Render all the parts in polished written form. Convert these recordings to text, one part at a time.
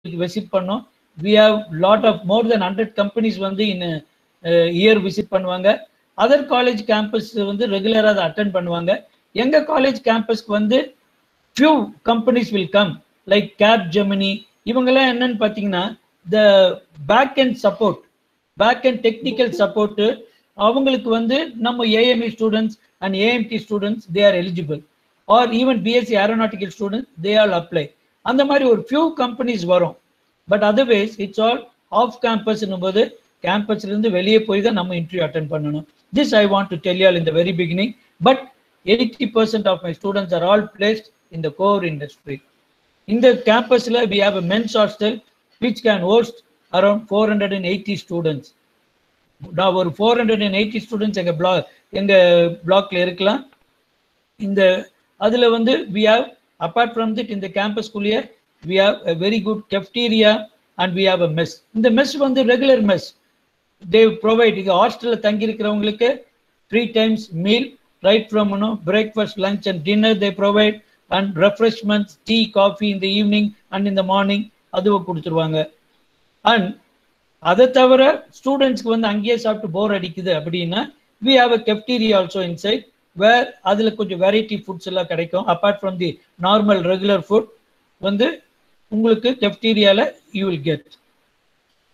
Visit பண்ணோம். we have lot of more than 100 companies வந்து in year visit பண்ணுவாங்க. Other college campus வந்து ரெகுலராக அதை அட்டென்ட் பண்ணுவாங்க. எங்கள் காலேஜ் கேம்பஸ்க்கு வந்து few companies will come like Cap Gemini. இவங்கெல்லாம் என்னன்னு பார்த்தீங்கன்னா the back end support, back end technical support அவங்களுக்கு வந்து நம்ம AME students and AMT students they are eligible, or even BSc aeronautical students they all apply. அந்த மாதிரி ஒரு few companies வரும். But otherwise it's all of கேம்பஸ்னும் போது கேம்பஸ்லேருந்து வெளியே போய் தான் நம்ம இன்டர்வியூ அட்டென்ட் பண்ணணும். This I want to tell you all in the very beginning. But 80% of my students are all placed in the core industry. இந்த கேம்பஸில் we have a men's hostel which can host around 480 students. நான் ஒரு 480 students எங்கள் பிளாக்ல இருக்கலாம். இந்த அதில் வந்து we have apart from that in the campus குள்ளேயே we have a very good cafeteria and we have a mess. இந்த மெஸ் வந்து ரெகுலர் மெஸ் they provide. இங்க ஹாஸ்டல்ல தங்கி இருக்கிறவங்களுக்கு 3 times meal right from breakfast, lunch and dinner they provide, and refreshments, tea, coffee in the evening and in the morning அதுவும் கொடுத்துருவாங்க. And அதை தவிர ஸ்டூடெண்ட்ஸ்க்கு வந்து அங்கேயே சாப்பிட்டு போர் அடிக்குது அப்படின்னா we have a cafeteria also inside where அதில் கொஞ்சம் வெரைட்டி ஃபுட்ஸ் எல்லாம் கிடைக்கும். Apart from the normal regular food வந்து உங்களுக்கு cafeteriaல you will get.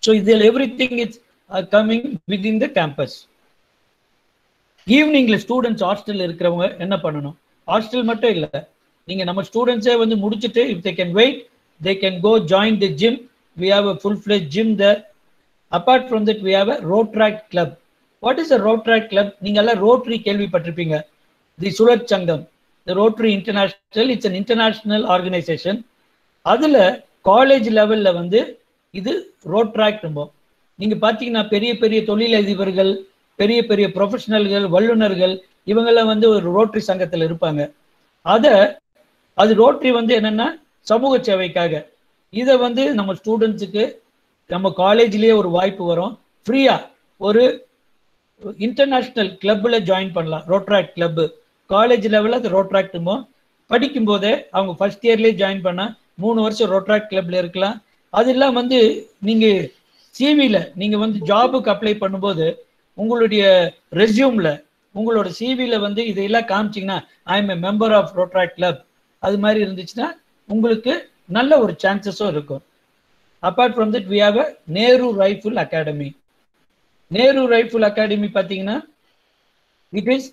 So இதில் everything is coming within the campus. ஈவினிங்ல ஸ்டூடெண்ட்ஸ் ஹாஸ்டல்ல இருக்கிறவங்க என்ன பண்ணணும்? ஹாஸ்டல் மட்டும் இல்லை, நீங்கள் நம்ம ஸ்டூடெண்ட்ஸே வந்து முடிச்சுட்டு if they can wait they can go join the gym. We have a full-fledged gym there. Apart from that we have a Rotaract club. What is a Rotaract club? நீங்கள் எல்லாம் ரோட்டரி கேள்விப்பட்டிருப்பீங்க. The சுழற் சங்கம், the rotary international, it's an international organisation. அதில் college லெவலில் வந்து இது Rotaract. நீங்கள் பார்த்தீங்கன்னா பெரிய பெரிய தொழிலதிபர்கள், பெரிய பெரிய ப்ரொஃபஷனல்கள், வல்லுநர்கள் இவங்கெல்லாம் வந்து ஒரு ரோட்டரி சங்கத்தில் இருப்பாங்க. அது ரோட்டரி வந்து என்னென்னா சமூக சேவைக்காக. இதை வந்து நம்ம ஸ்டூடெண்ட்ஸுக்கு நம்ம காலேஜ்லேயே ஒரு வாய்ப்பு வரும், ஃப்ரீயாக ஒரு இன்டர்நேஷ்னல் கிளப்பில் ஜாயின் பண்ணலாம். ரோட்ராக்ட் கிளப்பு காலேஜ் லெவலில் அது ரோட்ராக்ட்டுமோ படிக்கும் போதே அவங்க ஃபர்ஸ்ட் இயர்லேயே ஜாயின் பண்ணால் 3 வருஷம் ரோட்ராக்ட் கிளப்ல இருக்கலாம். அதெல்லாம் வந்து நீங்கள் சிவியில் நீங்கள் வந்து ஜாபுக்கு அப்ளை பண்ணும்போது உங்களுடைய ரெஸ்யூமில் உங்களோட சிவியில் வந்து இதையெல்லாம் காமிச்சிங்கன்னா I am a member of Rotaract club அது மாதிரி இருந்துச்சுன்னா உங்களுக்கு நல்ல ஒரு சான்சஸும் இருக்கும். Apart from that we have a Nehru rifle academy. Nehru rifle academy பார்த்தீங்கன்னா இட் இஸ்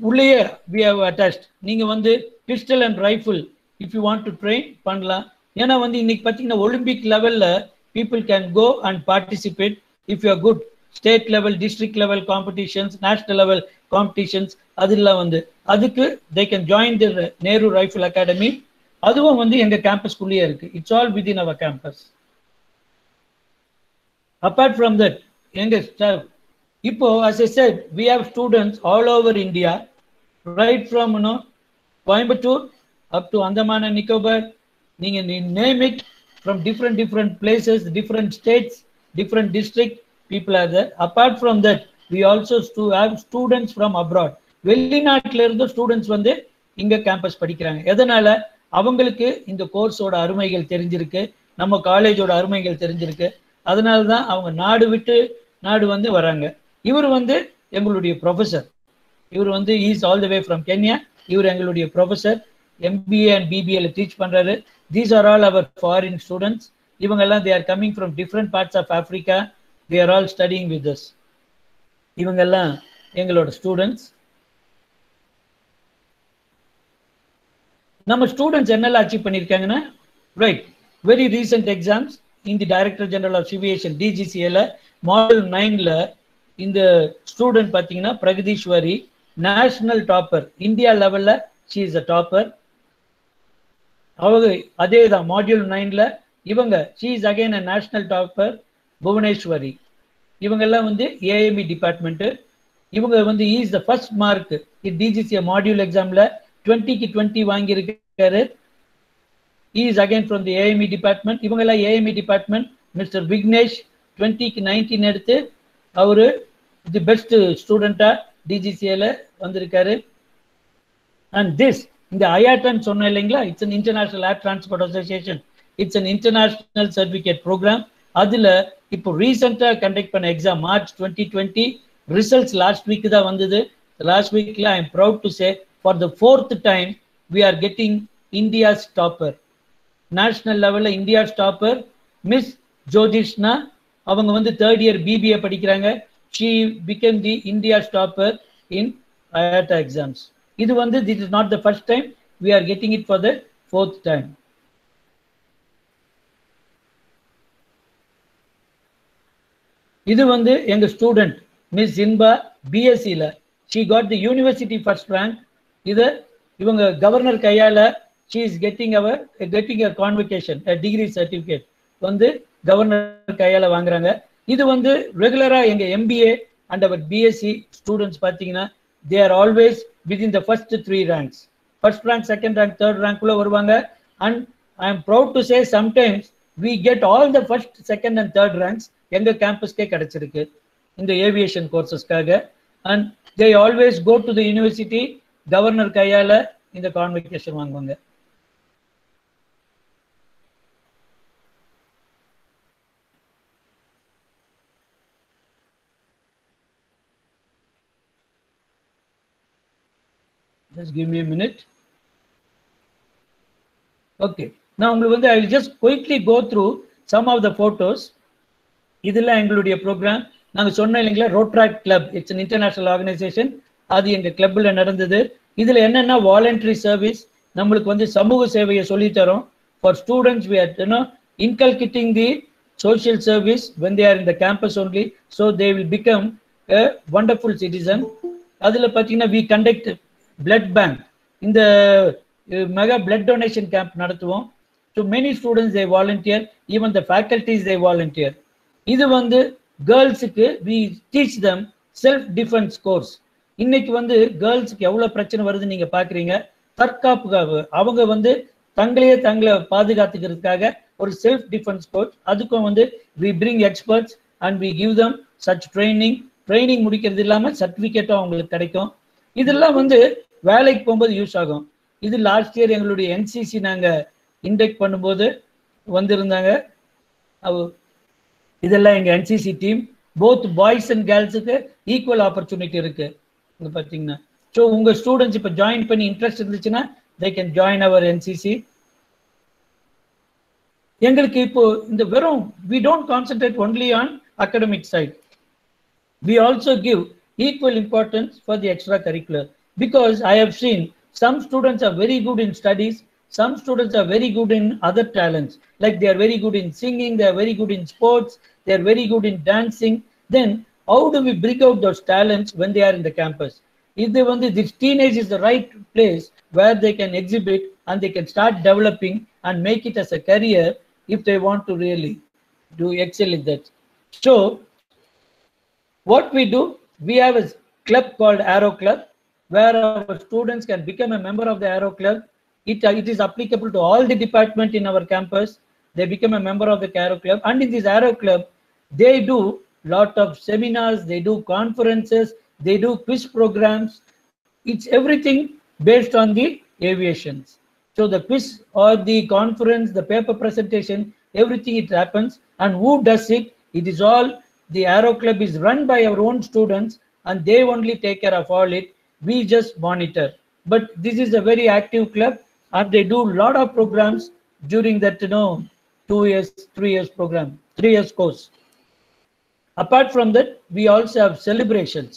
உள்ளேயே வி ஹேவ் அட்டாச்ட். நீங்கள் வந்து pistol and rifle if you want to train பண்ணலாம். ஏன்னா வந்து இன்னைக்கு பார்த்தீங்கன்னா ஒலிம்பிக் லெவலில் people can go and participate if you are good. State level, district level competitions, national level competitions அதெல்லாம் வந்து அதுக்கு they can join the Nehru rifle academy. அதுவும் வந்து எங்கள் கேம்பஸ்குள்ளேயே இருக்குது. It's all within our campus. Apart from that எங்கள் staff இப்போ as I said we have students all over India, right from Coimbatore up to Andaman and Nicobar. நீங்க name it, from different places, different states, different districts, people are there. Apart from that we also have students from abroad. வெளிநாட்டில இருந்து students வந்து இங்க campus படிக்கிறாங்க. எதனால? அவங்களுக்கு இந்த கோர்ஸோட அருமைகள் தெரிஞ்சிருக்கு, நம்ம காலேஜோட அருமைகள் தெரிஞ்சிருக்கு. அதனால தான் அவங்க நாடு விட்டு நாடு வந்து வராங்க. இவர் வந்து எங்களுடைய ப்ரொஃபஸர். இவர் வந்து is all the way from Kenya. இவர் எங்களுடைய ப்ரொஃபஸர், MBA அண்ட் BBAல டீச் பண்ணுறாரு. These are all our foreign students. இவங்கெல்லாம் they are coming from different parts of Africa. They are all studying with us. இவங்கெல்லாம் எங்களோட students. நம்ம students என்னெல்லாம் achieve பண்ணியிருக்காங்கன்னா, ரைட், வெரி ரீசெண்ட் எக்ஸாம்ஸ் இந்த director general of aviation DGCAல model 9ல இந்த ஸ்டூடெண்ட் பார்த்தீங்கன்னா பிரகதீஸ்வரி நேஷனல் டாப்பர். இந்தியா லெவலில் ஷீ இஸ் அ டாப்பர். அவங்க அதே தான் மாடியூல் 9ல இவங்க she is again a national topper Bhuvaneswari. இவங்கெல்லாம் வந்து AME டிபார்ட்மெண்ட்டு. இவங்க வந்து is the first mark DGCA module எக்ஸாமில் 20க்கு 20 வாங்கியிருக்காரு. Is again from the AME department. இவங்கெல்லாம் AME டிபார்ட்மெண்ட். மிஸ்டர் விக்னேஷ் 20க்கு 19 எடுத்து அவரு தி பெஸ்ட் ஸ்டூடெண்டா DGCAல வந்திருக்காரு. அண்ட் திஸ் இந்த IATAன்னு சொன்னேன் இல்லைங்களா, it's an international air transport association. It's an international certificate program. அதில் இப்போ ரீசெண்டாக கண்டக்ட் பண்ண exam March 2020 results last week தான் வந்தது. லாஸ்ட் வீக்கில் I am proud to say for the 4th time we are getting India's topper. National லெவலில் India's topper miss ஜோதிஷ்னா. அவங்க வந்து 3rd year BBA படிக்கிறாங்க. She became the India's topper in IATA exams. இது வந்து this is not the first time, we are getting it for the 4th time. இது வந்து எங்க student miss Jinpa BSc-ல she got the university first rank. இது இவங்க governor கையால she is getting a convocation, a degree certificate வந்து governor கையால வாங்குறாங்க. இது வந்து ரெகுலரா எங்க MBA and our BSc students பாத்தீங்கன்னா they are always within the first 3 ranks. First rank, second rank, third rank குள்ள வருவாங்க. And I am proud to say sometimes we get all the first, second and third ranks எங்க கேம்பஸ்க்கே கிடைச்சிருக்கு இந்த aviation கோர்சஸ்க்காக. And they always go to the university, governor கையால இந்த convocation வாங்குவாங்க. Just give me a minute. Okay. Now I will just quickly go through some of the photos. இதெல்லாம் எங்களுடைய ப்ரோக்ராம். நாங்கள் சொன்ன இல்லைங்களா Rotaract club, it's an international organisation. அது எங்கள் கிளப்பில் நடந்தது. இதில் என்னென்னா வாலண்டரி சர்வீஸ், நம்மளுக்கு வந்து சமூக சேவையை சொல்லித்தரோம். For students we are inculcating the social service when they are in the campus only, so they will become a wonderful citizen. அதில் பார்த்தீங்கன்னா we conduct blood bank. இந்த மெகா blood donation camp நடத்துவோம். So many students they volunteer, even the faculties they volunteer. இது வந்து கேர்ள்ஸுக்கு we teach them self defense course. இன்னைக்கு வந்து கேர்ள்ஸுக்கு எவ்வளவு பிரச்சனை வருது நீங்க பாக்குறீங்க. தற்காப்புக்காக அவங்க வந்து தங்களை பாதுகாத்துக்கிறதுக்காக ஒரு செல்ஃப் டிஃபென்ஸ் கோர்ஸ், அதுக்கும் வந்து we bring experts and we give them such training முடிக்கிறது இல்லாம சர்டிபிகேட்டும் அவங்களுக்கு கிடைக்கும். இதெல்லாம் வந்து வேலைக்கு போகும்போது யூஸ் ஆகும். இது லாஸ்ட் இயர் எங்களுடைய NCC நாங்க இன்டெக்ட் பண்ணும்போது வந்திருந்தாங்க. இதெல்லாம் எங்க NCC team. Both boys and கேர்ள்ஸுக்கு ஈக்குவல் ஆப்பர்ச்சுனிட்டி இருக்கு பார்த்தீங்கன்னா. ஸோ உங்க ஸ்டூடெண்ட்ஸ் இப்போ ஜாயின் பண்ணி இன்ட்ரெஸ்ட் இருந்துச்சுன்னா they can join our NCC. எங்களுக்கு இப்போ இந்த வெறும் we don't concentrate only on academic side. We also give equal importance for the extracurricular, because I have seen some students are very good in studies, some students are very good in other talents, like they are very good in singing, they are very good in sports, they are very good in dancing. Then how do we bring out those talents when they are in the campus? If they want, this teenage is the right place where they can exhibit and they can start developing and make it as a career if they want to really do excel in that. So what we do, we have a club called Aero Club, where our students can become a member of the Aero Club. It is applicable to all the department in our campus. They become a member of the Aero Club, and in this Aero Club they do lot of seminars, they do conferences, they do quiz programs. It's everything based on the aviations. So the quiz or the conference, the paper presentation, everything it happens. And who does it? It is all, the Aero Club is run by our own students and they only take care of all it. We just monitor. But this is a very active club and they do a lot of programs during that 2 years, 3 years program, 3 years course. Apart from that, we also have celebrations,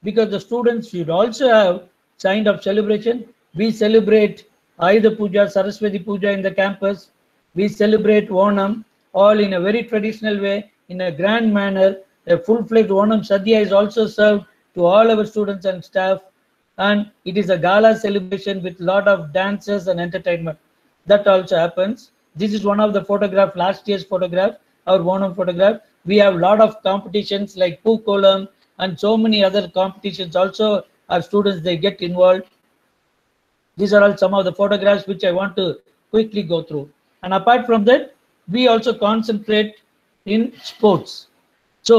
because the students should also have kind of celebration. We celebrate Ayudha Puja, Saraswati Puja in the campus. We celebrate Onam, all in a very traditional way, in a grand manner. A full-fledged Onam Sadhya is also served to all our students and staff. And it is a gala celebration with lot of dances and entertainment. That also happens. This is one of the photographs, last year's photograph, our Onam photograph. We have lot of competitions like Pookolam and so many other competitions also. Our students, they get involved. These are all some of the photographs which I want to quickly go through. And apart from that, we also concentrate in sports. So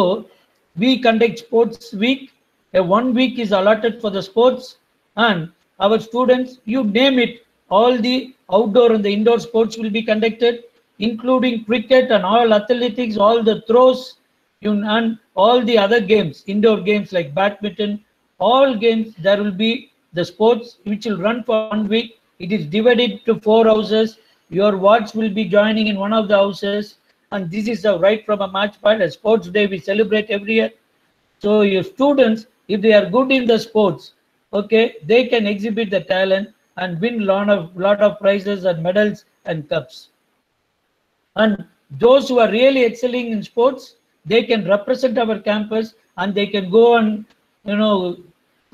we conduct sports week. A 1 week is allotted for the sports, and our students, you name it, all the outdoor and the indoor sports will be conducted. including cricket and all athletics, all the throws, and all the other games, indoor games like badminton, all games, there will be the sports which will run for 1 week. It is divided to 4 houses. Your wards will be joining in one of the houses. And this is right from a match point, a sports day we celebrate every year. So your students, if they are good in the sports, okay, they can exhibit the talent and win lot of prizes and medals and cups. And those who are really excelling in sports, they can represent our campus and they can go and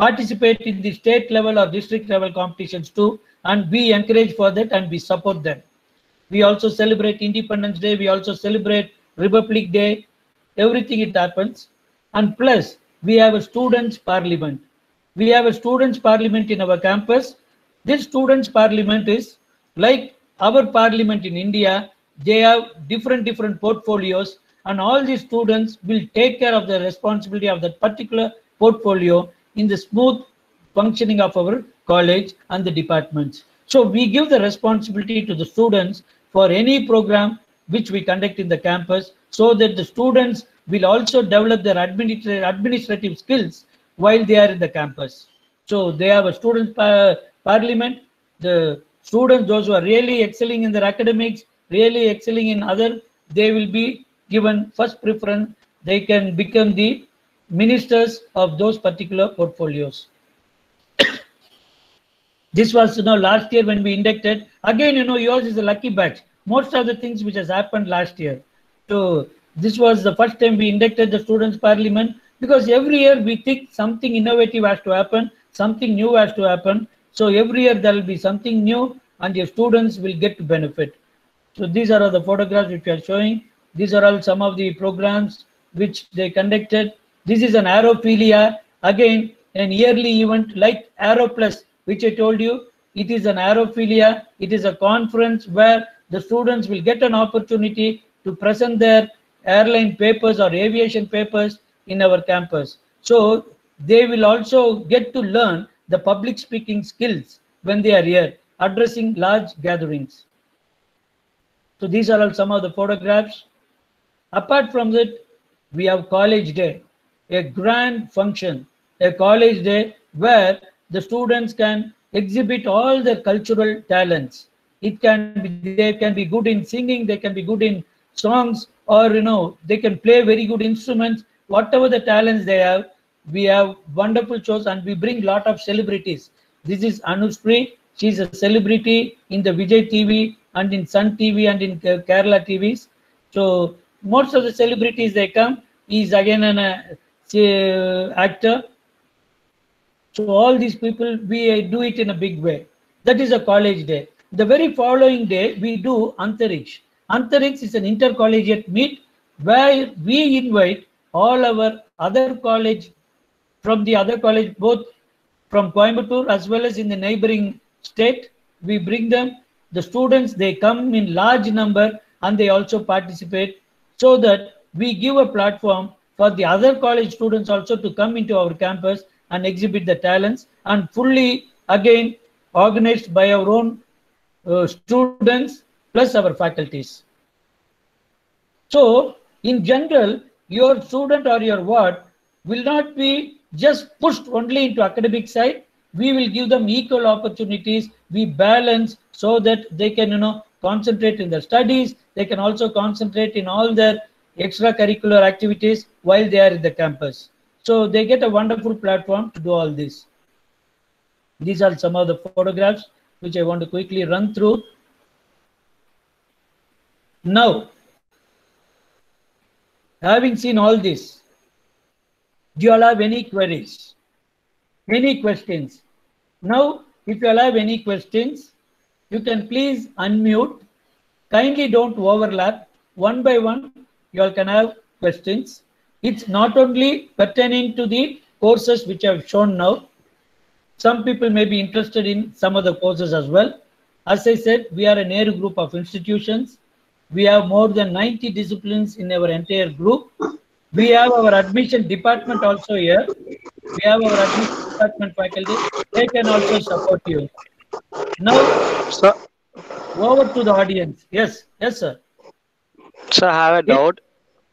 participate in the state level or district level competitions too. And we encourage for that and we support them. We also celebrate Independence Day. We also celebrate Republic Day. Everything it happens. And plus, we have a students' parliament. We have a students' parliament in our campus. This students' parliament is like our parliament in India. They have different portfolios, and all these students will take care of the responsibility of that particular portfolio in the smooth functioning of our college and the departments. So we give the responsibility to the students for any program which we conduct in the campus, so that the students will also develop their administrative skills while they are in the campus. So they have a student parliament. The students, those who are really excelling in their academics, really excelling in other, they will be given first preference. They can become the ministers of those particular portfolios. This was last year when we inducted. Again, yours is a lucky batch. Most of the things which has happened last year. So this was the first time we inducted the students' parliament, because every year we think something innovative has to happen, something new has to happen. So every year there will be something new and your students will get to benefit. So these are all the photographs which we are showing. These are all some of the programs which they conducted. This is an Aerophilia, again an yearly event like Aero Plus, which I told you. It is an Aerophilia. It is a conference where the students will get an opportunity to present their airline papers or aviation papers in our campus. So they will also get to learn the public speaking skills when they are here, addressing large gatherings. So these are all some of the photographs. Apart from that, we have College Day, a grand function, a college day where the students can exhibit all their cultural talents. They can be good in singing, they can be good in songs, or they can play very good instruments. Whatever the talents they have, we have wonderful shows and we bring lot of celebrities. This is Anushree. She's a celebrity in the Vijay TV and in Sun TV and in Kerala TVs. So most of the celebrities they come. He's again an actor. So all these people, we do it in a big way. That is a college day. The very following day, we do Antariksh. Antariksh is an intercollegiate meet where we invite all our other college, from the other college, both from Coimbatore as well as in the neighboring state. We bring them. The students, they come in large number and they also participate, so that we give a platform for the other college students also to come into our campus and exhibit the talents, and fully again organized by our own students plus our faculties. So in general, your student or your ward will not be just pushed only into academic side. We will give them equal opportunities. We balance so that they can concentrate in their studies. They can also concentrate in all their extracurricular activities while they are in the campus. So they get a wonderful platform to do all this. These are some of the photographs which I want to quickly run through. Now, having seen all this, do you all have any queries? Any questions? Now, if you all have any questions, you can please unmute. Kindly don't overlap. One by one, you all can have questions. It's not only pertaining to the courses which I have shown now. Some people may be interested in some of the courses as well. As I said, we are a Nehru group of institutions. We have more than 90 disciplines in our entire group. We have our admission department also here. We have our admission department faculty. They can also support you. Now, Sir, over to the audience. Yes, yes, sir. Sir, I have a doubt.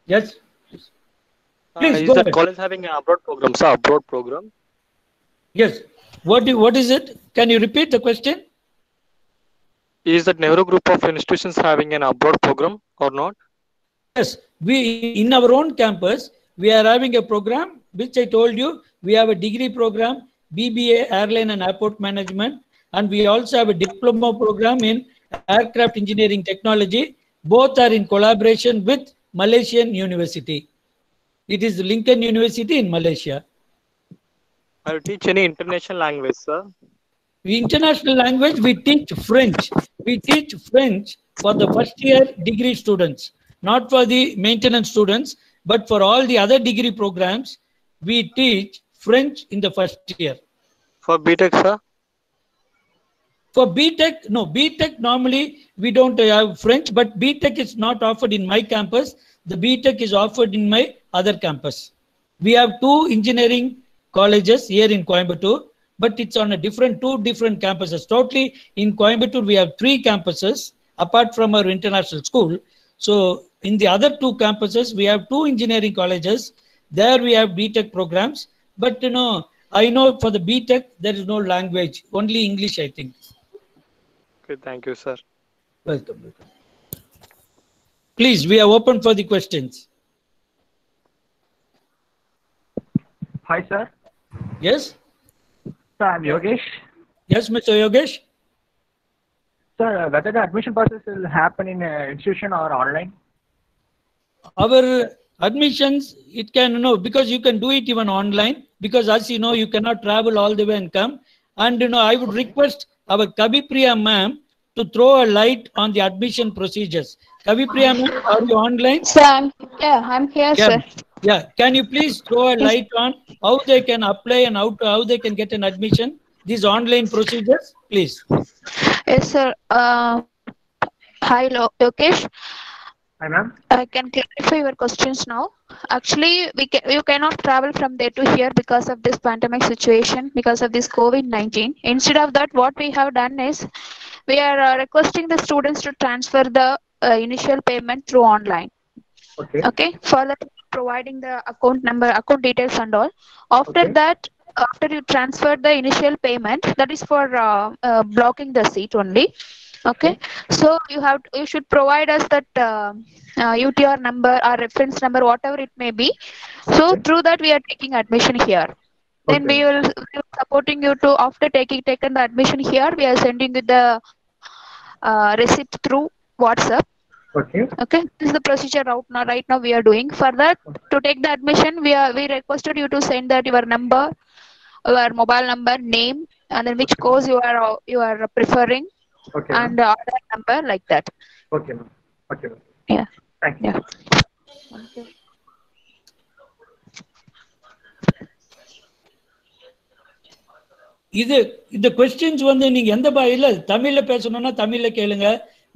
Yes. Please Is go that ahead. college having an abroad program, sir? Abroad program? Yes. What is it? Can you repeat the question? Is that Nehru Group of institutions having an abroad program or not? Yes. We in our own campus we are having a program which I told you. We have a degree program, BBA Airline and Airport Management, and we also have a diploma program in Aircraft Engineering Technology. Both are in collaboration with Malaysian University. It is Lincoln University in Malaysia. I will teach any international language, sir. International language, we teach French. We teach French for the first year degree students, not for the maintenance students, but for all the other degree programs, we teach French in the first year. For BTech, sir? For BTech, no, BTech normally we don't have French, but BTech is not offered in my campus. The BTech is offered in my other campus. We have 2 engineering colleges here in Coimbatore, but it's on a two different campuses. Totally in Coimbatore, we have 3 campuses apart from our international school. So in the other 2 campuses, we have 2 engineering colleges. There we have BTech programs, but I know for the BTech, there is no language, only English, I think. Okay, thank you, sir. Welcome. Please, we are open for the questions. Hi, sir. Yes? Sir, I'm Yogesh. Yes, Mr. Yogesh? Sir, whether the admission process will happen in an institution or online? Our admissions, it can, because you can do it even online, because as you know, you cannot travel all the way and come. And, I would request our Kavipriya ma'am to throw a light on the admission procedures. Kavipriya ma'am, are you online? Sir, I'm here, sir. Yeah, can you please throw a light on how they can apply and how they can get an admission? These online procedures, please. Yes, sir. Hi, Lokesh. Hi, ma'am. I can clarify your questions now. Actually, you cannot travel from there to here because of this pandemic situation, because of this COVID-19. Instead of that, what we have done is we are requesting the students to transfer the initial payment through online. Okay. For that, providing the account number, account details, and all. After that, after you transfer the initial payment, that is for blocking the seat only. Okay. So you should provide us that UTR number or reference number, whatever it may be. So through that we are taking admission here. Then we will supporting you to after taken the admission here. We are sending you the receipt through WhatsApp. Okay. This is the procedure right now we are doing. For that, to take the admission, we requested you to send that your number, your mobile number, name, and then which course you are preferring, and other number like that. Okay, ma'am. Okay. Yeah. Thank you. Yeah. இந்த questions வந்து நீங்க எந்த பாயில தமிழ்ல பேசணும்னா தமிழ்ல கேளுங்க,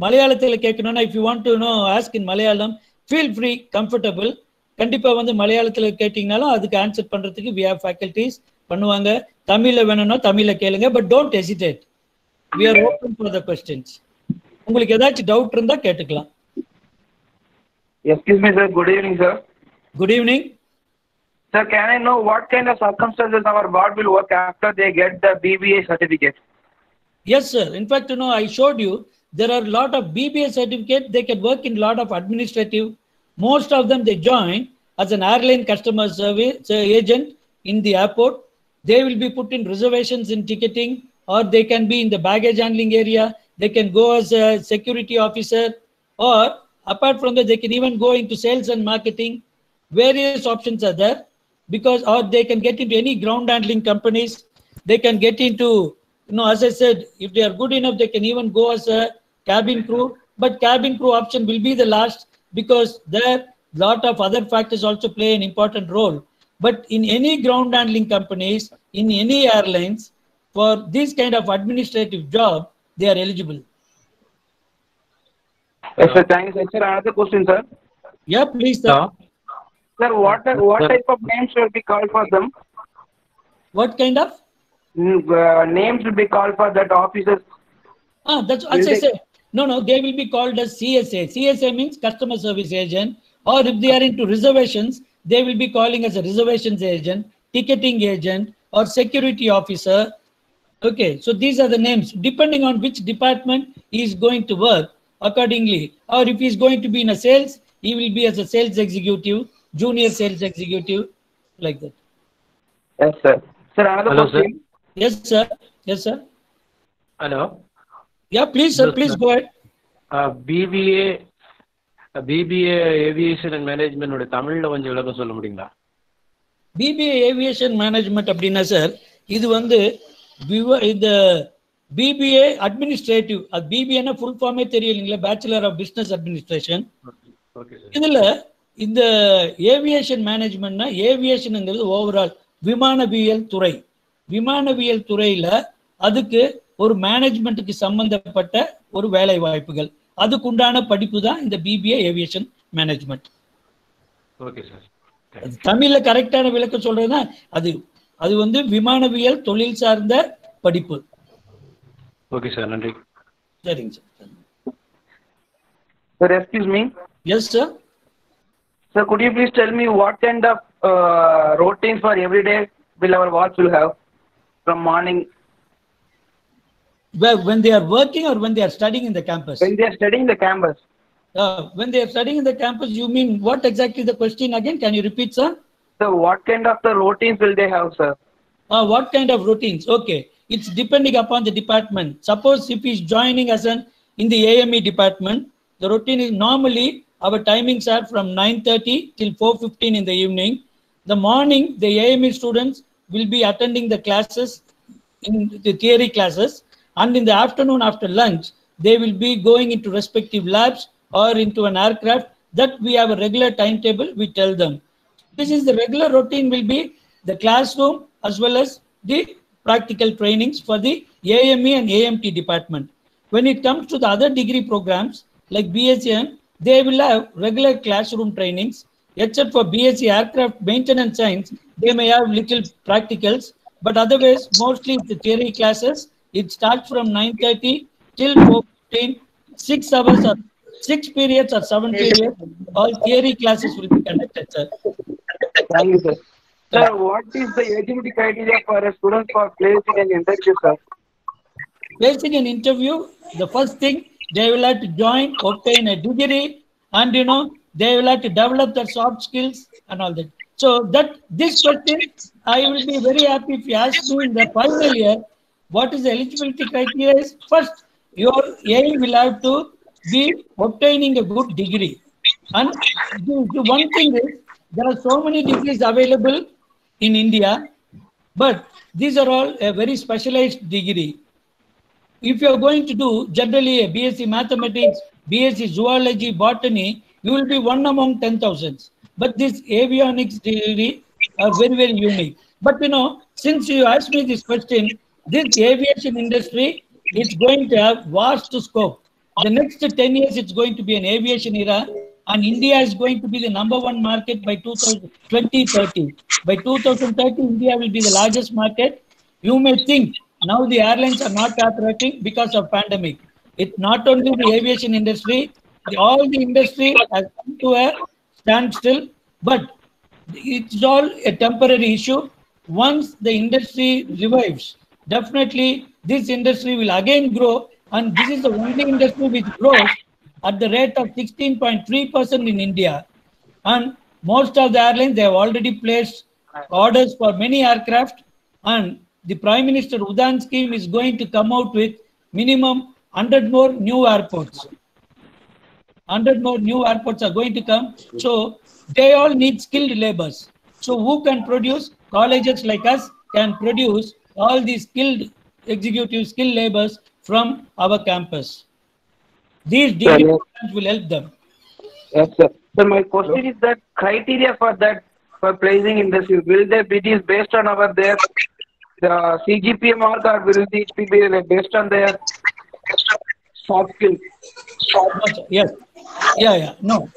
மலையாளத்துல கேட்கணும்னா if you want to ask in Malayalam, feel free, comfortable. கண்டிப்பா வந்து மலையாளத்துல கேட்டீங்கனாலும் அதுக்கு ஆன்சர் பண்றதுக்கு we have faculties பண்ணுவாங்க. தமிழ்ல வேணும்னா தமிழ்ல கேளுங்க, but don't hesitate. We are open for the questions. உங்களுக்கு ஏதாச்சும் டவுட் இருந்தா கேட்டுக்கலாம். Excuse me, sir. Good evening, sir. Good evening. Sir, can I know what kind of circumstances our board will work after they get the BBA certificate? Yes, sir. In fact, I showed you there are a lot of BBA certificate. They can work in a lot of administrative. Most of them, they join as an airline customer service agent in the airport. They will be put in reservations in ticketing, or they can be in the baggage handling area. They can go as a security officer, or apart from that, they can even go into sales and marketing. Various options are there. Because, or they can get into any ground handling companies. They can get into, as I said, if they are good enough, they can even go as a cabin crew. But cabin crew option will be the last, because there lot of other factors also play an important role. But in any ground handling companies, in any airlines, for this kind of administrative job, they are eligible. Yes, sir. Thanks. Sir, another question, sir. Yeah, please, sir. Sir, what type of names will be called for them? What kind of? Names will be called for that officers. That's as I said. No, they will be called as CSA. CSA means customer service agent, or if they are into reservations, they will be calling as a reservations agent, ticketing agent, or security officer. Okay, so these are the names. Depending on which department he is going to work, accordingly, or if he is going to be in a sales, he will be as a sales executive, junior sales executive, like that. Yes, sir. Sir, another Hello, question. Yes, sir. Yes, sir. Hello. Yeah, please, sir. Please go ahead. BBA Aviation and Management ஓட தமிழ்ல கொஞ்சம் விளக்கம் சொல்ல முடியுங்களா? BBA Aviation Management அப்படின்னா sir, இது வந்து இந்த BBA Administrative, அது BBA ஃபுல் ஃபார்மே தெரியலீங்களா, பேச்சுலர் ஆஃப் பிசினஸ் அட்மினிஸ்ட்ரேஷன். இதுல இந்த ஏவியேஷன் மேனேஜ்மெண்ட்னா, ஏவியேஷனுங்கிறது ஓவரால் விமானவியல் துறை. விமானவியல் துறையில அதுக்கு ஒரு மேனேஜ்மெண்ட்டுக்கு சம்பந்தப்பட்ட ஒரு வேலை வாய்ப்புகள், அதுக்குண்டான படிப்பு தான் இந்த BBA aviation management. Okay sir. தமிழ்ல கரெக்டான விளக்கம் சொல்றதுன்னா அது வந்து விமானவியல் தொழில் சார்ந்த படிப்பு. ஓகே சார், நன்றி. சரிங்க sir. Sir, excuse me. Yes, sir. Sir, could you please tell me what kind of routines for every day will our watch will have from morning? When they are working or when they are studying in the campus? When they are studying the campus. When they are studying in the campus, you mean what exactly the question again? Can you repeat, sir? So, what kind of the routines will they have, sir? What kind of routines? Okay, it's depending upon the department. Suppose if he is joining us in the AME department, the routine is normally our timings are from 9:30 till 4:15 in the evening. The morning, the AME students will be attending the classes, in the theory classes, and in the afternoon after lunch, they will be going into respective labs or into an aircraft. That we have a regular timetable, we tell them. This is the regular routine, will be the classroom as well as the practical trainings for the AME and AMT department. When it comes to the other degree programs like BSc, they will have regular classroom trainings. Except for BSc aircraft maintenance science, they may have little practicals, but otherwise mostly the theory classes. It starts from 9:30 till 4:15, 6 hours or 6 periods or 7 periods. All theory classes will be conducted, sir. Thank you, sir. Sir, what is the eligibility criteria for a student for placing an interview, sir? Placing an interview, the first thing, they will have to join, obtain a degree, and they will have to develop their soft skills and all that. So that this question, I will be very happy if you ask me in the final year, what is the eligibility criteria? Is first, your aim will have to be obtaining a good degree. And the one thing is, there are so many degrees available in India, but these are all a very specialized degree. If you are going to do generally a BSc Mathematics, BSc Zoology, Botany, you will be one among 10,000. But this avionics degree are very, very unique. But since you asked me this question, this aviation industry is going to have vast scope. The next 10 years, it's going to be an aviation era, and India is going to be the #1 market by 2030. By 2030, India will be the largest market. You may think now the airlines are not operating because of pandemic. It's not only the aviation industry, all the industry has come to a standstill, but it's all a temporary issue. Once the industry revives, definitely this industry will again grow, and this is the only industry which grows at the rate of 16.3% in India. And most of the airlines, they have already placed orders for many aircraft, and the Prime Minister Udan scheme is going to come out with minimum 100 more new airports. 100 more new airports are going to come. So they all need skilled laborers. So who can produce? Colleges like us can produce all these skilled executive skilled laborers from our campus. These degree programs will help them. Yes, sir. So my question is that criteria for that, for placing in this, will they be based on the CGPA mark, or will it be based on their soft skills? Yes. Yeah. No.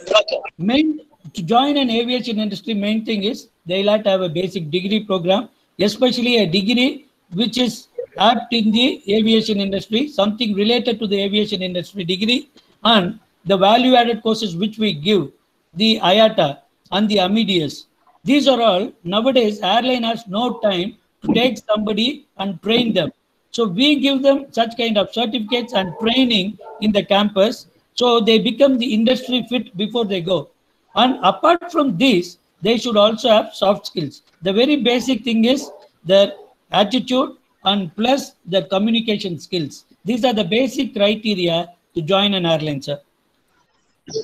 To join an aviation industry, main thing is they'll have to have a basic degree program, especially a degree which is apt in the aviation industry, something related to the aviation industry degree, and the value added courses which we give, the IATA and the Amadeus. These are all, nowadays airline has no time to take somebody and train them. So we give them such kind of certificates and training in the campus, so they become the industry fit before they go. And apart from this, they should also have soft skills. The very basic thing is their attitude and plus the communication skills. These are the basic criteria to join an airline, sir.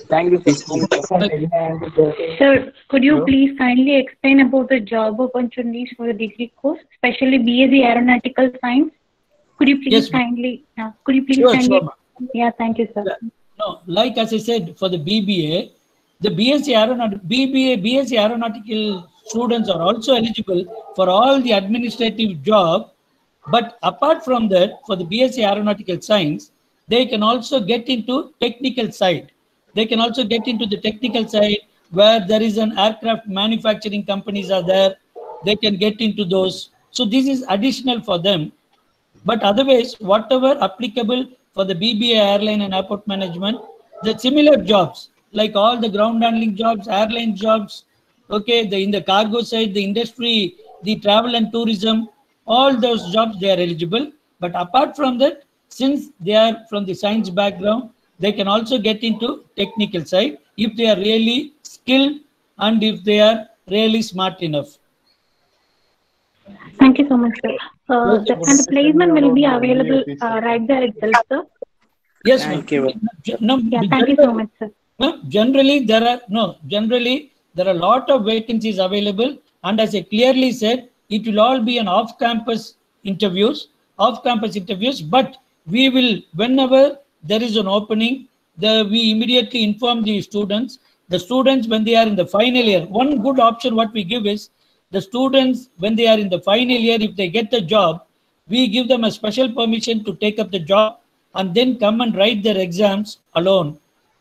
Thank you, sir. Sir, could you please kindly explain about the job opportunities for the degree course, especially BSc Aeronautical Science? Could you please Yes, ma'am. kindly, Sure, ma'am. yeah, thank you, sir. No, like as I said, for the BBA, the BSc Aeronautical students are also eligible for all the administrative job. But apart from that, for the BSc Aeronautical Science, they can also get into technical side. They can also get into the technical side where there is an aircraft manufacturing companies are there. They can get into those. So this is additional for them. But otherwise, whatever applicable for the BBA airline and airport management, the similar jobs, like all the ground handling jobs, airline jobs, okay, in the cargo side, the industry, the travel and tourism, all those jobs, they are eligible. But apart from that, since they are from the science background, they can also get into technical side if they are really skilled and if they are really smart enough. Thank you so much, sir. And the placement will be available right there itself, sir. Yes, Thank you. no, Yeah, thank you so much, sir. generally there are a lot of vacancies available, and as I clearly said, it will all be an off-campus interviews. But we will, whenever there is an opening, we immediately inform the students. The students, when they are in the final year, one good option what we give is the students, when they are in the final year, if they get the job, we give them a special permission to take up the job and then come and write their exams alone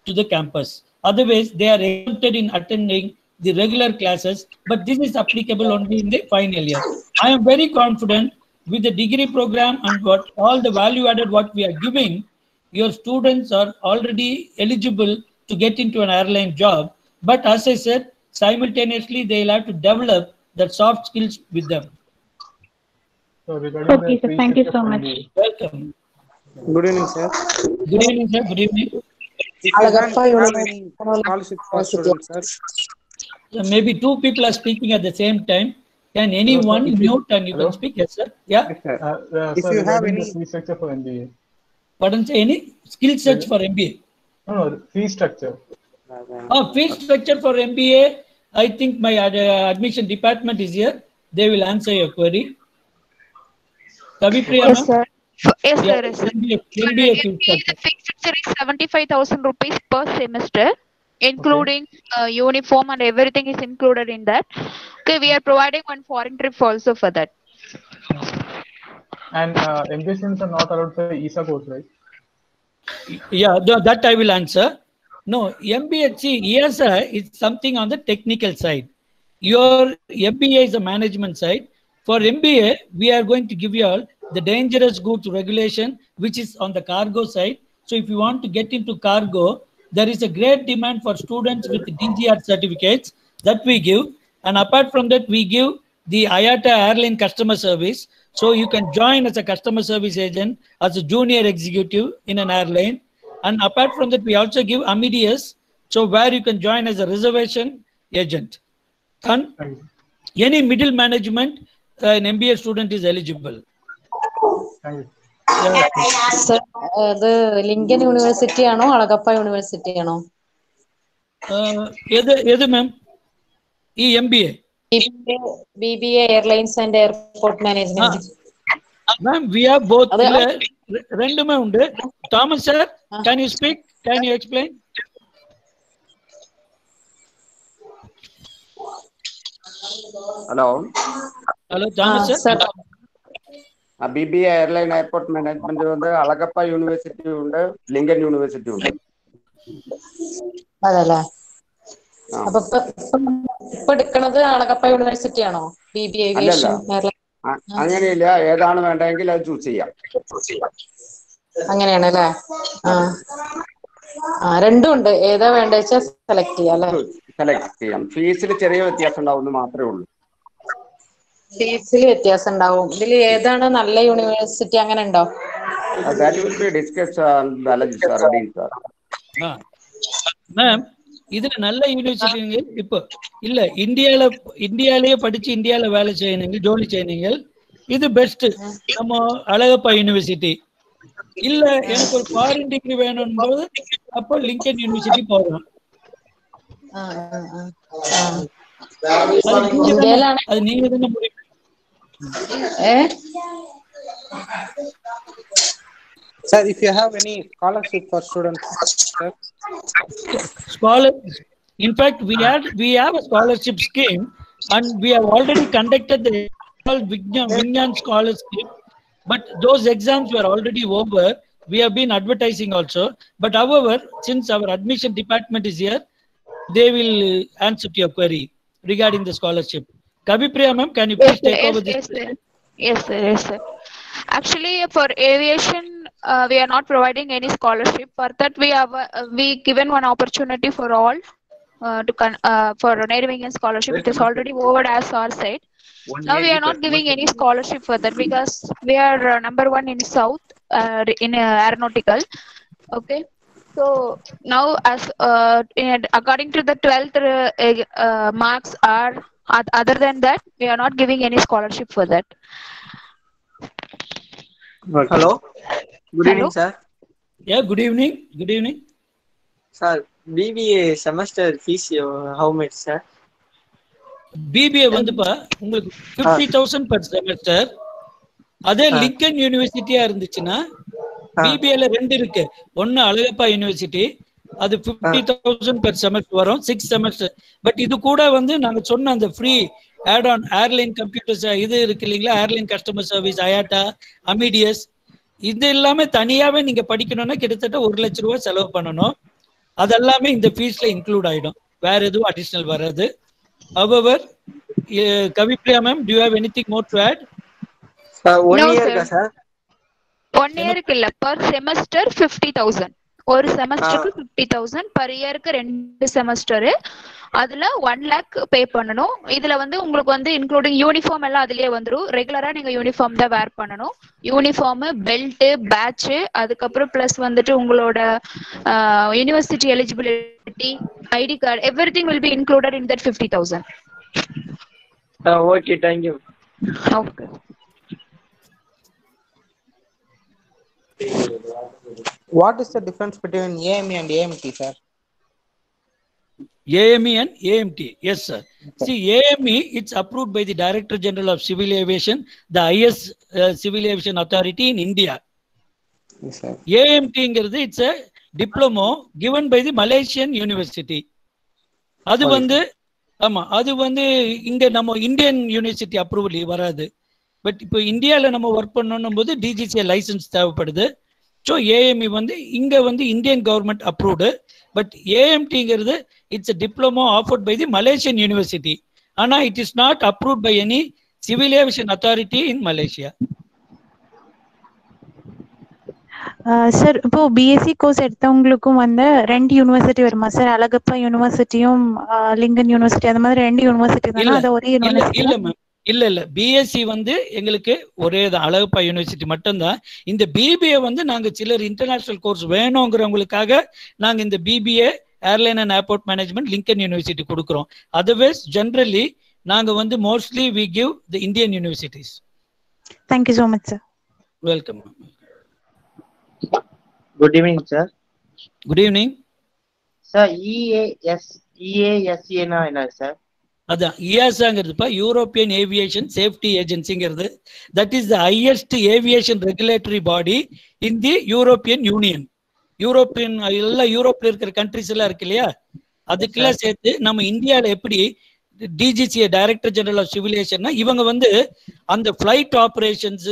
to the campus. Otherwise, they are exempted in attending the regular classes, but this is applicable only in the final year. I am very confident with the degree program and what all the value added what we are giving, your students are already eligible to get into an airline job. But as I said, simultaneously, they'll have to develop the soft skills with them. So regarding Okay, the sir. Thank you so fee much. structure Welcome. Good evening, sir. Good evening, sir. Good evening. If you have any scholarship for students, sir. So maybe two people are speaking at the same time. Can anyone mute and you can speak? Yes, sir. Yeah. Yes, sir. If you have the any- fee structure for MBA. Pardon, say any skill search for MBA? No, fee structure. Fee structure for MBA. I think my admission department is here. They will answer your query. Kavipriya, Yes, ma'am? sir. Yes, sir. Yeah, Yes, sir. MBA For fee MBA, structure. the fee structure is 75,000 rupees per semester, including uniform and everything is included in that. Okay, we are providing one foreign trip also for that. And MBA students are not allowed for ESA course, right? Yeah, that I will answer. No, MBA, see, ESA is something on the technical side. Your MBA is a management side. For MBA, we are going to give you all the dangerous goods regulation, which is on the cargo side. So if you want to get into cargo, there is a great demand for students with DGR certificates that we give. And apart from that, we give the IATA airline customer service. So you can join as a customer service agent, as a junior executive in an airline. And apart from that, we also give Amadeus, so where you can join as a reservation agent. And any middle management, an MBA student is eligible. Thank you. Sir, the Lincoln University ആണോ Alagappa university ആണോ? ഏത് മാം? ഈ MBA? BBA Airlines and Airport Management. Ma'am, we have both. രണ്ടുമേ ഉണ്ട്. Thomas sir, can you speak? Can you explain? Hello. Hello, Thomas sir. BBA Airline Airport Management ഉണ്ട്, Alagappa university ഉണ്ട്, Lincoln university ഉണ്ട്. അതല്ലേ? അപ്പൊ ഇപ്പൊ എടുക്കണത് അളഗപ്പ യൂണിവേഴ്സിറ്റി ആണോ? BBA Aviation Airline? അങ്ങനെയില്ല, ഏതാണ് വേണ്ടതെങ്കിൽ അത് ചൂസ് ചെയ്യാം. അങ്ങനെയാണ് അല്ലേ? രണ്ടും ഉണ്ട്. ഏതാ വേണ്ട വെച്ചാൽ സെലക്ട് ചെയ്യാം അല്ലേ? സെലക്ട് ചെയ്യാം. ഫീസിൽ ചെറിയ വ്യത്യാസം ഉണ്ടാവുമെന്ന് മാത്രമേ ഉള്ളൂ. ഫീസിൽ വ്യത്യാസം ഉണ്ടാവും. ഇതിൽ ഏതാണ് നല്ല യൂണിവേഴ്സിറ്റി അങ്ങനെ ഉണ്ടോ? That will be discussed on Balaji sir, Dean sir. Ma'am, இதுல நல்ல யூனிவர்சிட்டி இப்போ இல்ல, இந்தியாலயே படிச்சு இந்தியால வேலை செய்யணுங்க, ஜோலி செய்யணுங்க, இது பெஸ்ட். நம்ம அழகப்பா யூனிவர்சிட்டி. இல்ல எனக்கு ஒரு ஃபாரின் டிகிரி வேணும் போது அப்போ லிங்கன் யூனிவர்சிட்டி போகலாம். அது நீங்க தானே முடிவு. Sir, if you have any scholarship for students, sir. In fact, we have a scholarship scheme, and we have already conducted the Vignan scholarship, but those exams were already over. We have been advertising also, but however, since our admission department is here, they will answer to your query regarding the scholarship. Kavipriya ma'am, can you please take over this? Yes, sir. Actually, for aviation, we are not providing any scholarship. For that, we given one opportunity for all for Nehru scholarship. It is already over as our side. Now we are not giving any scholarship for that because we are number one in South in aeronautical. Okay. So now, as according to the 12th marks are other than that, we are not giving any scholarship for that. Hello. Good evening, sir. Yeah, good evening. Good evening. Sir, BBA semester fees how much, sir? BBA வந்துப்பா உங்களுக்கு 50,000 per semester. அதே Lincoln யூனிவர்சிட்டியா இருந்துச்சுன்னா BBA ல ரெண்டு இருக்கு. ஒன்னு Alagappa university, அது 50,000 per semester வரும், 6 semester. But இது கூட வந்து நாங்க சொன்ன அந்த free add on airline computers இது இருக்கு இல்லைங்களா, airline customer service, IATA, Amadeus, இது எல்லாமே தனியாவே நீங்க படிக்கணும்னா கிட்டத்தட்ட 1 லட்சம் ரூபாய் செலவு பண்ணணும். அதெல்லாமே இந்த ஃபீஸ்ல இன்க்ளூட் ஆயிடும், வேற எதுவும் அடிஷனல் வராது. However, Kavipriya ma'am, do you have anything more to add? 1 year sir. 1 year இல்ல, per semester 50,000. ஒரு செமஸ்டருக்கு 50,000, பர் இயருக்கு 2 செமஸ்டர், அதுல 1 lakh பே பண்ணணும். இதுல வந்து உங்களுக்கு வந்து இன்க்ளூடிங் யூனிஃபார்ம் எல்லாம் அதுலயே வந்துடும். ரெகுலரா நீங்க யூனிஃபார்ம் தான் வேர் பண்ணணும். யூனிஃபார்ம், பெல்ட், பேட்ச், அதுக்கப்புறம் பிளஸ் வந்துட்டு உங்களோட university eligibility, ID card, everything will be included in that 50,000. Okay, thank you. Okay. What is the difference between AME and AMT, sir? AME and AMT, yes sir. See, AME, it's approved by the Director General of Civil Aviation, the highest civil aviation authority in India. Yes, sir. AMT ங்கிறது it's a diploma given by the Malaysian University. அது வந்து ஆமா, அது வந்து இங்க நம்ம Indian university approval வராது. But இப்போ இந்தியாவில் நம்ம ஒர்க் பண்ணணும் போது டிஜிசிஏ லைசன்ஸ் தேவைப்படுது. ஸோ ஏஎம்இ வந்து இங்கே வந்து இந்தியன் கவர்மெண்ட் அப்ரூவ்டு. பட் ஏஎம்டிங்கிறது it's a diploma offered by the Malaysian University. ஆனால் it is not approved by any civil aviation authority in Malaysia. Sir, இப்போ பிஎஸ்சி கோர்ஸ் எடுத்தவங்களுக்கும் வந்து 2 யூனிவர்சிட்டி வருமா sir? Alagappa யூனிவர்சிட்டியும் Lincoln university, அந்த மாதிரி 2 யூனிவர்சிட்டி தானே? அது ஒரே யூனிவர்சிட்டி? இல்ல மேம், இல்ல பிஎஸ்சி வந்து எங்களுக்கு ஒரே தான், அழகப்பா யூனிவர்சிட்டி மட்டும்தான். இந்த பிபிஏ வந்து நாங்க சிலர் இன்டர்நேஷனல் கோர்ஸ் வேணுங்கிறவங்களுக்காக நாங்க இந்த BBA airline and airport management Lincoln university கொடுக்குறோம். அதர்வைஸ் ஜெனரலி நாங்க வந்து mostly we give the Indian universities. Thank you so much sir. Welcome. Good evening, sir. Good evening. Sir, EASA னா என்ன சார்? அதான் EASAங்கிறதுப்பா, யூரோப்பியன் ஏவியேஷன் சேஃப்டி ஏஜென்சிங்கிறது. That is the highest aviation regulatory body in the European union. European எல்லாம் யூரோப்ல இருக்கிற countries எல்லாம் இருக்கு இல்லையா, அதுக்கெல்லாம் சேர்த்து நம்ம இந்தியாவில் எப்படி DGCA director general of civil ஏவியேஷன்னா இவங்க வந்து அந்த ஃபிளைட் ஆப்ரேஷன்ஸ்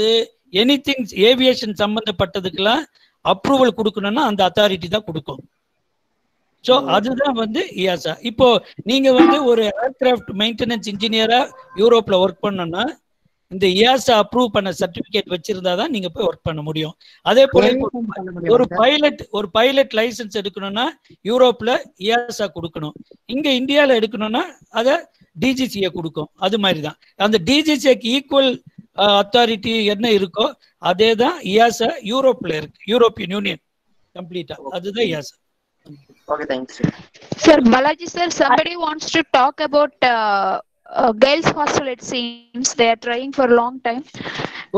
எனிதிங் ஏவியேஷன் சம்பந்தப்பட்டதுக்கெல்லாம் அப்ரூவல் கொடுக்கணும்னா அந்த அத்தாரிட்டி தான் கொடுக்கும். ஸோ அதுதான் வந்து EASA. இப்போ நீங்க வந்து ஒரு ஏர்கிராஃப்ட் மெயின்டெனன்ஸ் இன்ஜினியரா யூரோப்ல ஒர்க் பண்ணோம்னா இந்த EASA அப்ரூவ் பண்ண சர்டிபிகேட் வச்சிருந்தா தான் நீங்க போய் ஒர்க் பண்ண முடியும். அதே போல ஒரு பைலட் லைசன்ஸ் எடுக்கணும்னா யூரோப்ல EASA கொடுக்கணும். இங்க இந்தியால எடுக்கணும்னா அத DGCA கொடுக்கும். அது மாதிரி தான் அந்த DGCAக்கு ஈக்குவல் அத்தாரிட்டி என்ன இருக்கோ அதே தான் EASA யூரோப்ல இருக்கு. யூரோப்பியன் யூனியன் கம்ப்ளீட்டா அதுதான் EASA. Okay, thanks. Sir Balaji sir, somebody wants to talk about girls hostel. It seems they are trying for a long time.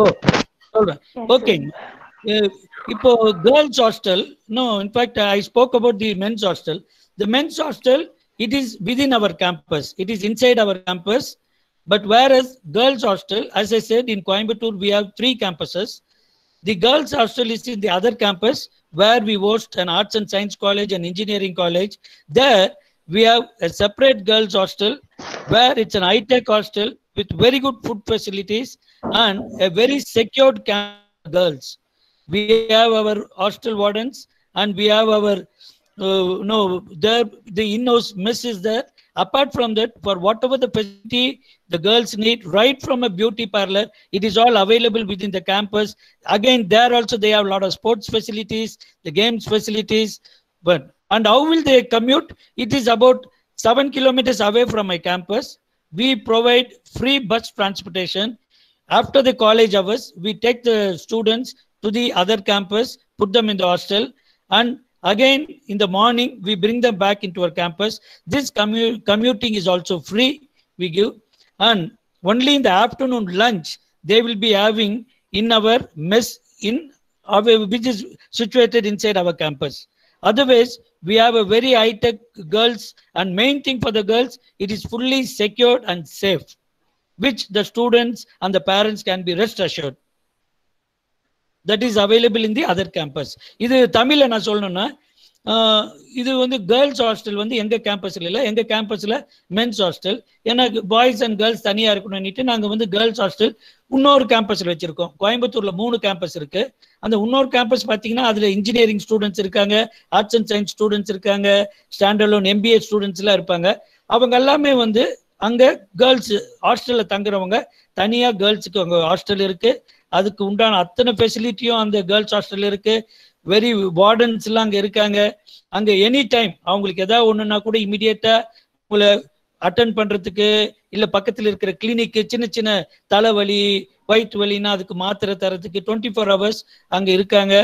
Oh, all right. Okay. இப்போ girls hostel, no, in fact I spoke about the men's hostel. The men's hostel, it is within our campus, it is inside our campus, but whereas girls hostel, as I said, in Coimbatore we have 3 campuses. The girls hostel is in the other campus where we host an arts and science college and engineering college. There we have a separate girls hostel where it's an high-tech hostel with very good food facilities and a very secured camp girls. We have our hostel wardens and we have our there the in-house mess is there. Apart from that, for whatever the facility the girls need, right from a beauty parlor, it is all available within the campus. Again, there also they have a lot of sports facilities, the games facilities. But and how will they commute? It is about 7 kilometers away from my campus. We provide free bus transportation. After the college hours, we take the students to the other campus, put them in the hostel, and again in the morning we bring them back into our campus. This commuting is also free, we give, and only in the afternoon lunch they will be having in our mess which is situated inside our campus. Otherwise, we have a very high-tech girls, and main thing for the girls, it is fully secured and safe, which the students and the parents can be rest assured. That is available in the other campus. இது தமிழ்ல நான் சொல்லணும்னா இது வந்து girls hostel வந்து எங்க கேம்பஸ்ல இல்லை, எங்க கேம்பஸ்ல மென்ஸ் ஹாஸ்டல். ஏன்னா பாய்ஸ் அண்ட் கேர்ள்ஸ் தனியா இருக்கணும்னுட்டு நாங்க வந்து கேர்ள்ஸ் ஹாஸ்டல் இன்னொரு கேம்பஸ்ல வச்சிருக்கோம். கோயம்புத்தூர்ல 3 கேம்பஸ் இருக்கு. அந்த இன்னொரு கேம்பஸ் பாத்தீங்கன்னா அதுல இன்ஜினியரிங் ஸ்டூடெண்ட்ஸ் இருக்காங்க, ஆர்ட்ஸ் அண்ட் சயின்ஸ் ஸ்டூடெண்ட்ஸ் இருக்காங்க, ஸ்டாண்டர்ட் MBA ஸ்டூடெண்ட்ஸ் எல்லாம் இருப்பாங்க. அவங்க எல்லாமே வந்து அங்க கேர்ள்ஸ் ஹாஸ்டல்ல தங்குறவங்க தனியா கேர்ள்ஸுக்கு அங்க ஹாஸ்டல் இருக்கு. அதுக்கு உண்டான அத்தனை ஃபெசிலிட்டியும் அந்த கேர்ள்ஸ் ஹாஸ்டல் இருக்கு. வெரி வார்டன்ஸ் எல்லாம் அங்க இருக்காங்க. அங்க எனி டைம் அவங்களுக்கு ஏதாவது ஒண்ணுன்னா கூட இமிடியேட்டா உங்களை அட்டென்ட் பண்றதுக்கு, இல்ல பக்கத்துல இருக்கிற கிளினிக்கு சின்ன சின்ன தலைவலி வயிற்று வலின்னா அதுக்கு மாத்திரை தரத்துக்கு 24 hours அங்க இருக்காங்க.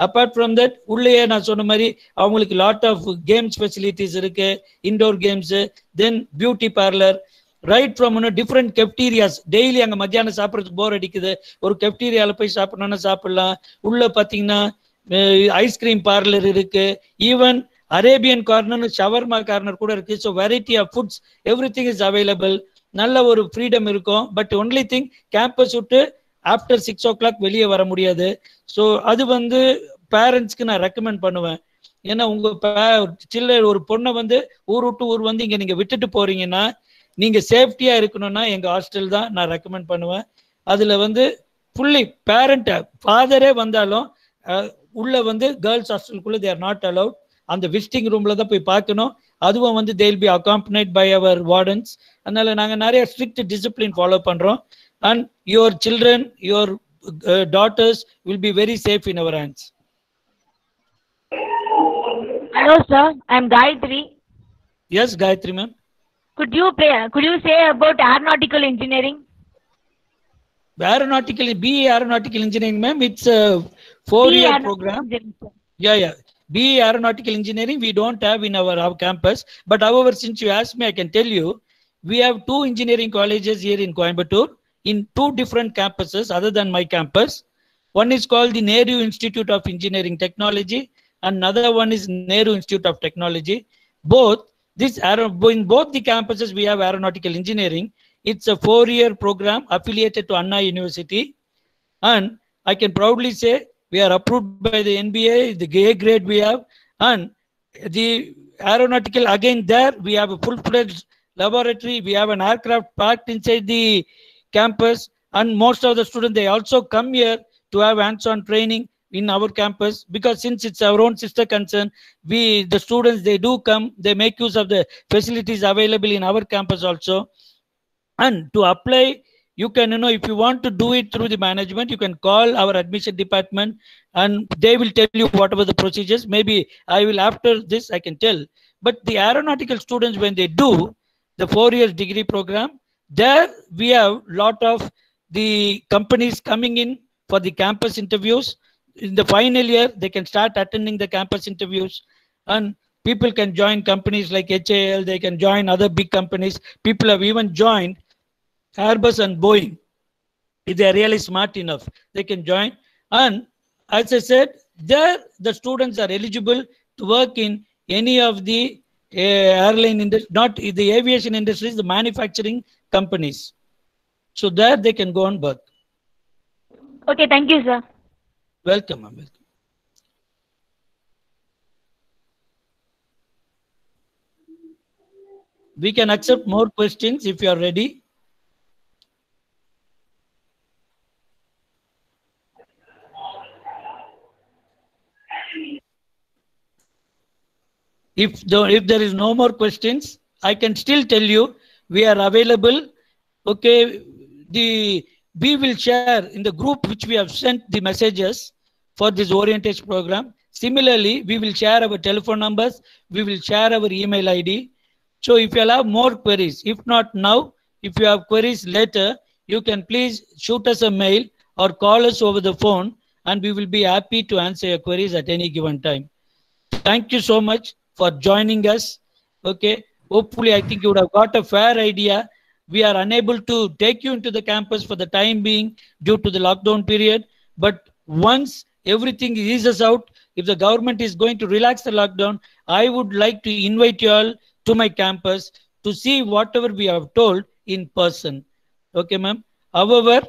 அப்பார்ட் ஃப்ரம் தட் உள்ளேயே நான் சொன்ன மாதிரி அவங்களுக்கு லாட் ஆஃப் கேம்ஸ் ஃபெசிலிட்டிஸ் இருக்கு, indoor games, then beauty parlour, right from different cafeterias. Daily அங்கே மத்தியானம் சாப்பிட்றதுக்கு போர் அடிக்குது, ஒரு கெப்டீரியாவில் போய் சாப்பிடணும்னா சாப்பிடலாம். உள்ள பார்த்தீங்கன்னா ஐஸ்கிரீம் பார்லர் இருக்கு, even Arabian corner, shawarma corner கூட இருக்கு. So variety of foods, everything is available. நல்ல ஒரு ஃப்ரீடம் இருக்கும். பட் ஒன்லி திங், கேம்பஸ் விட்டு ஆஃப்டர் 6 o'clock வெளியே வர முடியாது. ஸோ அது வந்து பேரண்ட்ஸ்க்கு நான் ரெக்கமெண்ட் பண்ணுவேன். ஏன்னா உங்க சில்லர் ஒரு பொண்ணை வந்து ஊர் விட்டு ஊர் வந்து இங்க நீங்க விட்டுட்டு போறீங்கன்னா நீங்க சேஃப்டியா இருக்கணும்னா எங்க ஹாஸ்டல் தான் நான் ரெக்கமெண்ட் பண்ணுவேன். அதுல வந்து ஃபுல்லி பேரண்ட் ஃபாதரே வந்தாலும் உள்ள வந்து கேர்ள்ஸ் ஹாஸ்டலுக்குள்ள தே ஆர் நாட் அலவுட். அந்த விசிட்டிங் ரூம்ல தான் போய் பார்க்கணும். அதுவும் வந்து they will be accompanied by our wardens. அதனால நாங்க நிறைய ஸ்ட்ரிக்ட் டிசிப்ளின் ஃபாலோ பண்றோம். And your children, your daughters will be very safe in our hands. Hello sir, I am Gayatri. Yes, Gayatri ma'am. Could you say about aeronautical engineering? Aeronautical, BE aeronautical engineering ma'am, it's a 4-year program. Yeah. BE aeronautical engineering we don't have in our campus, but however, since you asked me, I can tell you we have 2 engineering colleges here in Coimbatore in 2 different campuses other than my campus. One is called the Nehru Institute of Engineering Technology and another one is Nehru Institute of Technology. In both the campuses we have aeronautical engineering. It's a 4-year program affiliated to Anna University, and I can proudly say we are approved by the NBA, the A grade we have, and the aeronautical, again there we have a full-fledged laboratory. We have an aircraft parked inside the campus, and most of the students, they also come here to have hands-on training in our campus, because since it's our own sister concern, the students, they do come, they make use of the facilities available in our campus also. And to apply you can, if you want to do it through the management, you can call our admission department and they will tell you whatever the procedures. Maybe I will, after this, I can tell. But the aeronautical students, when they do the 4 years degree program, there we have lot of the companies coming in for the campus interviews. In the final year, they can start attending the campus interviews, and people can join companies like HAL, they can join other big companies. People have even joined Airbus and Boeing. If they are really smart enough, they can join. And as I said, there the students are eligible to work in any of the airline industry, not the aviation industries, the manufacturing companies. So there they can go and work. Okay, thank you, sir. Welcome, welcome. We can accept more questions if you are ready. If there is no more questions, I can still tell you we are available. Okay, we will share in the group which we have sent the messages for this orientation program. Similarly, we will share our telephone numbers. We will share our email ID. So if you have more queries, if not now, if you have queries later, you can please shoot us a mail or call us over the phone, and we will be happy to answer your queries at any given time. Thank you so much for joining us. Okay, hopefully I think you would have got a fair idea. We are unable to take you into the campus for the time being due to the lockdown period. But once everything eases out, if the government is going to relax the lockdown, I would like to invite you all to my campus to see whatever we have told in person. Okay, ma'am. However,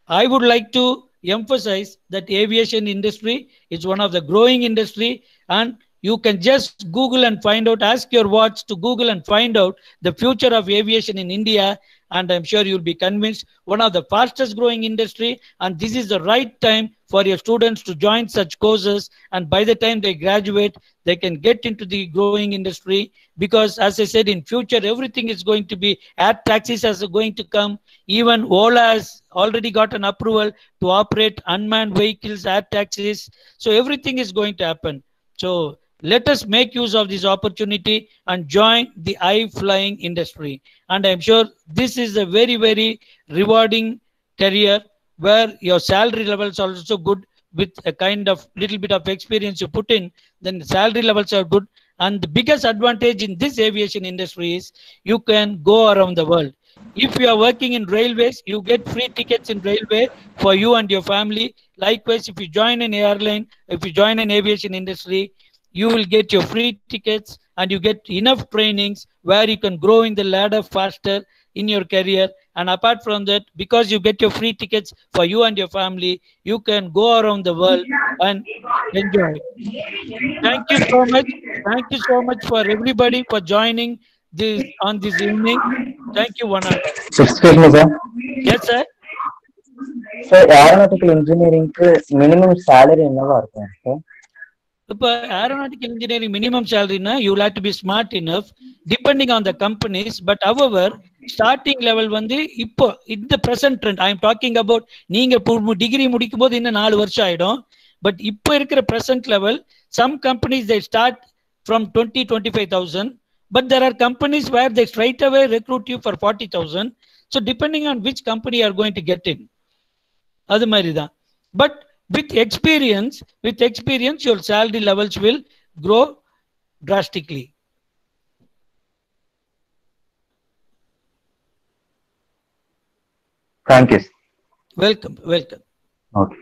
I would like to emphasize that aviation industry is one of the growing industry, and you can just Google and find out, ask your watch to Google and find out the future of aviation in India. And I'm sure you'll be convinced one of the fastest growing industry. And this is the right time for your students to join such courses. And by the time they graduate, they can get into the growing industry. Because as I said, in future, everything is going to be, air taxis are going to come. Even Ola has already got an approval to operate unmanned vehicles, air taxis. So everything is going to happen. So let us make use of this opportunity and join the high-flying industry. And I'm sure this is a very, very rewarding career where your salary levels are also good with a kind of little bit of experience you put in, then the salary levels are good. And the biggest advantage in this aviation industry is you can go around the world. If you are working in railways, you get free tickets in railway for you and your family. Likewise, if you join an airline, if you join an aviation industry, you will get your free tickets and you get enough trainings where you can grow in the ladder faster in your career. And apart from that, because you get your free tickets for you and your family, you can go around the world and enjoy. Thank you so much. Thank you so much for everybody for joining this on this evening. Thank you, one and all. Excuse me, sir. Yes, sir. Sir, aeronautical engineering minimum salary என்னவா இருக்கும் sir? Aeronautical engineering minimum salary, you will have to be smart enough depending on the companies. But however, starting level இப்போ in the present trend, I am talking about நீங்க degree முடிக்கும் போது இன்னும் 4 வருஷம் ஆயிடும். But இப்போ இருக்கிற present level, some companies they start from 20-25,000. But there are companies where they straight away recruit you for 40,000. So depending on which company you are going to get in. அது மாதிரி தான். But with experience, your salary levels will grow drastically. Thank you. Welcome, welcome. Okay.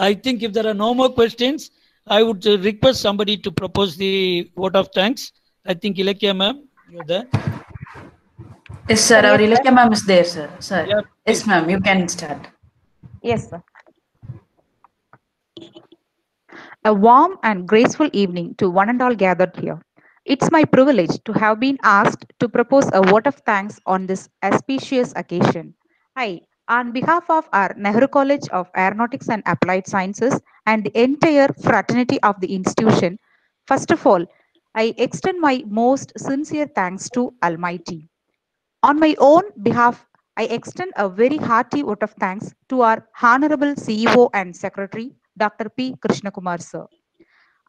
I think if there are no more questions, I would request somebody to propose the vote of thanks. I think Ilakya ma'am, you're there. Yes, sir. Our Ilakya ma'am is there, sir. Sir. Yeah, yes, ma'am. You can start. Yes, sir. A warm and graceful evening to one and all gathered here. It's my privilege to have been asked to propose a vote of thanks on this auspicious occasion. I, on behalf of our Nehru College of Aeronautics and Applied Sciences and the entire fraternity of the institution, first of all, I extend my most sincere thanks to Almighty. On my own behalf, I extend a very hearty vote of thanks to our Honorable CEO and Secretary, Dr. P. Krishnakumar sir.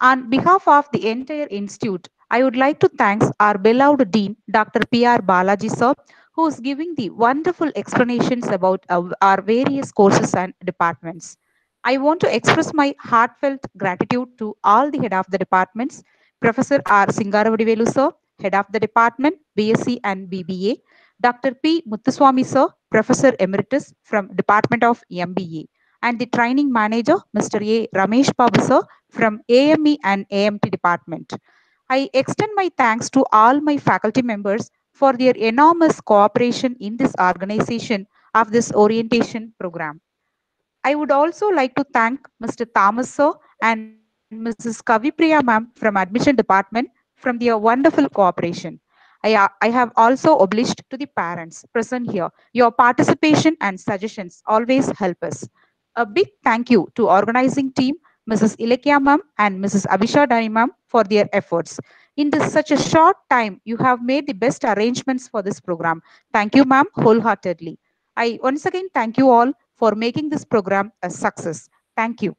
On behalf of the entire institute, I would like to thank our beloved Dean, Dr. P.R. Balaji sir, who is giving the wonderful explanations about our various courses and departments. I want to express my heartfelt gratitude to all the head of the departments, Professor R. Singaravadivelu sir, head of the department, BSc and BBA, Dr. P. Muthuswamy sir, Professor Emeritus from Department of MBA, and the training manager, Mr. A. Ramesh Babu sir, from AME and AMT department. I extend my thanks to all my faculty members for their enormous cooperation in this organization of this orientation program. I would also like to thank Mr. Thomas sir and Mrs. Kavipriya ma'am from admission department from their wonderful cooperation. I have also obliged to the parents present here. Your participation and suggestions always help us. A big thank you to organizing team, Mrs. Ilekya ma'am and Mrs. Abhisha Dani ma'am for their efforts. In such a short time, you have made the best arrangements for this program. Thank you, ma'am, wholeheartedly. I once again thank you all for making this program a success. Thank you.